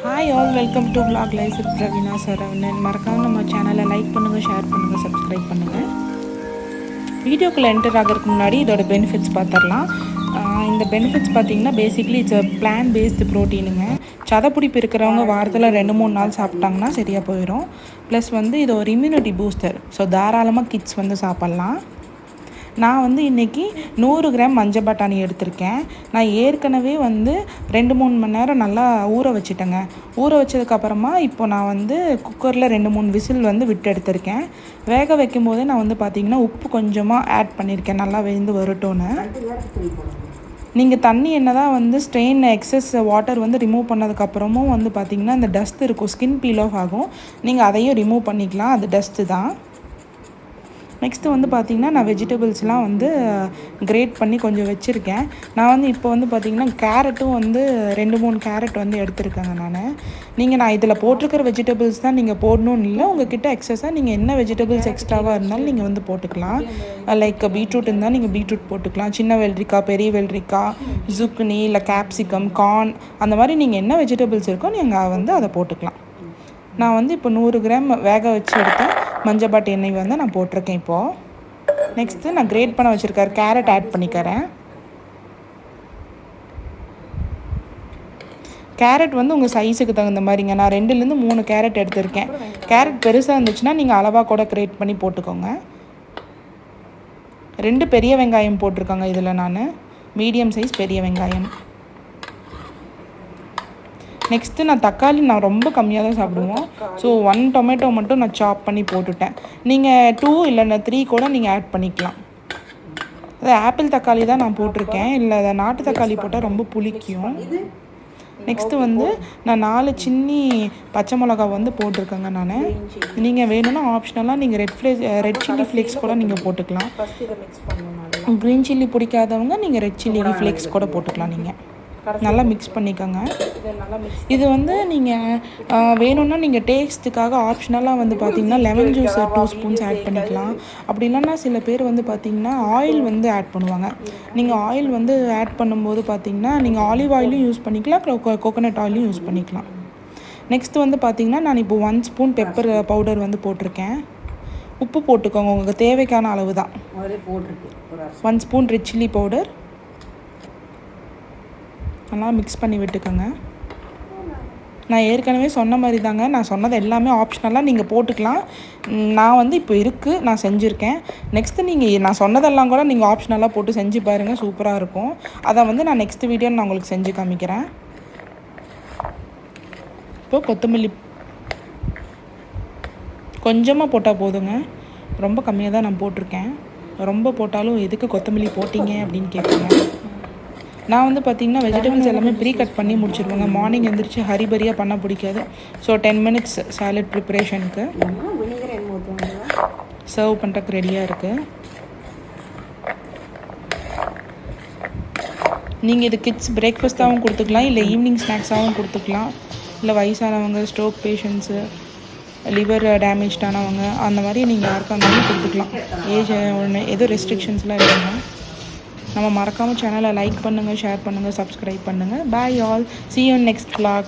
Hi all, welcome to vlog life with Praveena Saravanan. மறக்காம நம்ம சேனலை லைக் பண்ணுங்கள், ஷேர் பண்ணுங்கள், சப்ஸ்கிரைப் பண்ணுங்கள். வீடியோக்குள்ளே என்டர் ஆகிறதுக்கு முன்னாடி இதோட பெனிஃபிட்ஸ் பார்த்துடலாம். இந்த பெனிஃபிட்ஸ் பார்த்திங்கன்னா பேசிக்லி இட்ஸ் பிளான் பேஸ்டு ப்ரோட்டீனுங்க. சதைப்பிடிப்பு இருக்கிறவங்க வாரத்தில் 2-3 நாள் சாப்பிட்டாங்கன்னா சரியாக போயிடும். ப்ளஸ் வந்து இது ஒரு இம்யூனிட்டி பூஸ்டர். ஸோ தாராளமாக கிட்ஸ் வந்து சாப்பிட்லாம். நான் வந்து இன்றைக்கி 100 கிராம் மஞ்சள் பட்டாணி எடுத்திருக்கேன். நான் ஏற்கனவே வந்து 2-3 மணி நேரம் நல்லா ஊற வச்சுட்டேங்க. ஊற வச்சதுக்கப்புறமா இப்போ நான் வந்து குக்கரில் 2-3 விசில் வந்து விட்டு எடுத்திருக்கேன். வேக வைக்கும்போதே நான் வந்து பார்த்திங்கன்னா உப்பு கொஞ்சமாக ஆட் பண்ணியிருக்கேன், நல்லா வெந்து வரட்டும்னு. நீங்கள் தண்ணி என்ன தான் வந்து ஸ்ட்ரெயின் எக்ஸஸ் வாட்டர் வந்து ரிமூவ் பண்ணதுக்கப்புறமும் வந்து பார்த்திங்கன்னா இந்த டஸ்ட் இருக்கும், ஸ்கின் பீல் ஆஃப் ஆகும். நீங்கள் அதையும் ரிமூவ் பண்ணிக்கலாம், அது டஸ்ட்டு தான். நெக்ஸ்ட்டு வந்து பார்த்திங்கன்னா நான் வெஜிடபிள்ஸ்லாம் வந்து கிரேட் பண்ணி கொஞ்சம் வச்சுருக்கேன். நான் வந்து இப்போ வந்து பார்த்திங்கன்னா கேரட்டும் வந்து 2-3 கேரட் வந்து எடுத்துருக்கேங்க நான். நான் இதில் போட்டிருக்கிற வெஜிடபிள்ஸ் தான் நீங்கள் போடணும்னு இல்லை. உங்கள்கிட்ட எக்ஸஸாக நீங்கள் என்ன வெஜிடபிள்ஸ் எக்ஸ்ட்ராவாக இருந்தாலும் நீங்கள் வந்து போட்டுக்கலாம். லைக் பீட்ரூட் இருந்தால் நீங்கள் பீட்ரூட் போட்டுக்கலாம், சின்ன வெள்ளரிக்காய், பெரிய வெள்ளரிக்காய், ஜுக்னி, இல்லை கேப்சிகம், கார்ன், அந்த மாதிரி நீங்கள் என்ன வெஜிடபிள்ஸ் இருக்கோ நீங்கள் வந்து அதை போட்டுக்கலாம். நான் வந்து இப்போ 100 கிராம் வேக வச்சு எடுத்தேன் மஞ்சள் பாட்டு எண்ணெய் வந்து நான் போட்டிருக்கேன். இப்போது நெக்ஸ்ட்டு நான் கிரேட் பண்ண வச்சுருக்கேன் கேரட் ஆட் பண்ணிக்கிறேன். கேரட் வந்து உங்கள் சைஸுக்கு தகுந்த மாதிரிங்க. நான் 2-3 கேரட் எடுத்திருக்கேன். கேரட் பெருசாக இருந்துச்சுன்னா நீங்கள் அளவாக கூட கிரேட் பண்ணி போட்டுக்கோங்க. 2 பெரிய வெங்காயம் போட்டிருக்காங்க இதில் நான், மீடியம் சைஸ் பெரிய வெங்காயம். நெக்ஸ்ட்டு நான் தக்காளி ரொம்ப கம்மியாக தான் சாப்பிடுவோம். ஸோ 1 டொமேட்டோ மட்டும் நான் சாப் பண்ணி போட்டுட்டேன். நீங்கள் 2 இல்லைன்னா 3 கூட நீங்கள் ஆட் பண்ணிக்கலாம். அது ஆப்பிள் தக்காளி தான் நான் போட்டிருக்கேன், இல்லை அதை நாட்டு தக்காளி போட்டால் ரொம்ப புளிக்கும். நெக்ஸ்ட்டு வந்து நான் 4 சின்னி பச்சை மிளகா வந்து போட்டிருக்கேங்க நான். நீங்கள் வேணும்னா ஆப்ஷனலாக நீங்கள் ரெட் சில்லி ஃப்ளேக்ஸ் கூட நீங்கள் போட்டுக்கலாம். க்ரீன் சில்லி பிடிக்காதவங்க நீங்கள் ரெட் சில்லி ஃப்ளேக்ஸ் கூட போட்டுக்கலாம். நீங்கள் நல்லா மிக்ஸ் பண்ணிக்கோங்க. இது வந்து நீங்கள் வேணும்னா நீங்கள் டேஸ்ட்டுக்காக ஆப்ஷனலாக வந்து பார்த்திங்கன்னா லெமன் ஜூஸ் 2 ஸ்பூன்ஸ் ஆட் பண்ணிக்கலாம். அப்படி இல்லைன்னா சில பேர் வந்து பார்த்திங்கன்னா ஆயில் வந்து ஆட் பண்ணுவாங்க. நீங்கள் ஆயில் வந்து ஆட் பண்ணும்போது பார்த்திங்கன்னா நீங்கள் ஆலிவ் ஆயிலும் யூஸ் பண்ணிக்கலாம், கோகோனட் ஆயிலும் யூஸ் பண்ணிக்கலாம். நெக்ஸ்ட்டு வந்து பார்த்திங்கன்னா நான் இப்போ 1 ஸ்பூன் பெப்பர் பவுடர் வந்து போட்டிருக்கேன். உப்பு போட்டுக்கோங்க, உங்களுக்கு தேவைக்கான அளவு தான். 1 ஸ்பூன் ரெட் சில்லி பவுடர் நல்லா மிக்ஸ் பண்ணி விட்டுக்கோங்க. நான் ஏற்கனவே சொன்ன மாதிரி தாங்க, நான் சொன்னது எல்லாமே ஆப்ஷனலாக நீங்கள் போட்டுக்கலாம். நான் வந்து இப்போ இருக்குது, நான் செஞ்சுருக்கேன். நெக்ஸ்ட்டு நான் சொன்னதெல்லாம் கூட நீங்கள் ஆப்ஷனலாக போட்டு செஞ்சு பாருங்கள், சூப்பராக இருக்கும். அதை வந்து நான் நெக்ஸ்ட் வீடியோ நான் உங்களுக்கு செஞ்சு காமிக்கிறேன். இப்போது கொத்தமல்லி கொஞ்சமாக போட்டால் போதுங்க, ரொம்ப கம்மியாக தான் நான் போட்டிருக்கேன். ரொம்ப போட்டாலும் எதுக்கு கொத்தமல்லி போட்டிங்க அப்படின்னு கேட்குங்க. நான் வந்து பார்த்திங்கன்னா வெஜிடபிள்ஸ் எல்லாமே ப்ரீ கட் பண்ணி முடிச்சிருவேங்க. மார்னிங் எழுந்திரிச்சு ஹரிபரியாக பண்ண பிடிக்காது. ஸோ 10 மினிட்ஸ் சாலட் ப்ரிப்பரேஷனுக்கு சர்வ் பண்ணுறக்கு ரெடியாக இருக்குது. நீங்கள் இது கிட்ஸ் பிரேக்ஃபாஸ்ட்டாகவும் கொடுத்துக்கலாம், இல்லை ஈவினிங் ஸ்நாக்ஸாகவும் கொடுத்துக்கலாம். இல்லை வயசானவங்க, ஸ்ட்ரோக் பேஷண்ட்ஸு, லிவர் டேமேஜ்டானவங்க, அந்த மாதிரி நீங்கள் யாருக்காக இருந்தாலும் கொடுத்துக்கலாம். ஏஜ் ஒன்று எதுவும் ரெஸ்ட்ரிக்ஷன்ஸ்லாம் இல்லைங்க. நம்ம மறக்காமல் சேனலை லைக் பண்ணுங்கள், ஷேர் பண்ணுங்கள், சப்ஸ்கிரைப் பண்ணுங்கள். Bye all, see you in next vlog.